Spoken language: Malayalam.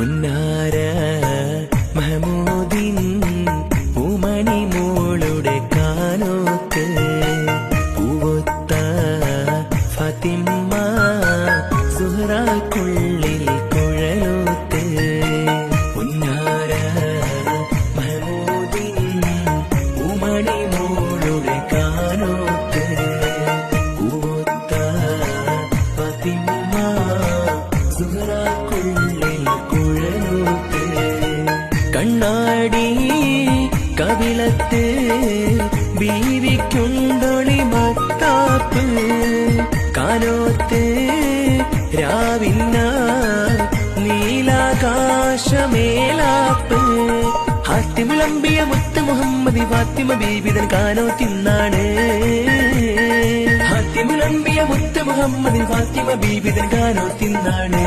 പുന്നാര മഹമൂദിൻ പൂമണി മോളുടെ കാനോത്ത് പൂവൊത്ത ഫാത്തിമ്മ സുഹ്റാക്കുള്ളിൽ കുഴലൂത്ത് പുന്നാര മഹമൂദിൻ പൂമണി മോളുടെ കാനോത്ത് പൂവൊത്ത ഫാത്തിമ്മ സുഹ്റാക്കുള്ളിൽ കുഴലൂത്ത് കണ്ണാടി കവിളത്ത് ബീവിക്കുണ്ടൊളി മത്താപ്പ് കാനോത്ത് രാവിന്ന നീലാകാശമേലാപ്പ് ഹാത്തിമുളമ്പിയ മുത്ത് മുഹമ്മദ് ഫാത്തിമ ബീബിതൻ കാനോത്തിന്നാണ് ഹാത്തിമുളമ്പിയ മുത്ത് മുഹമ്മദ് ഫാത്തിമ ബീബിതൻ കാനോത്തിന്നാണ്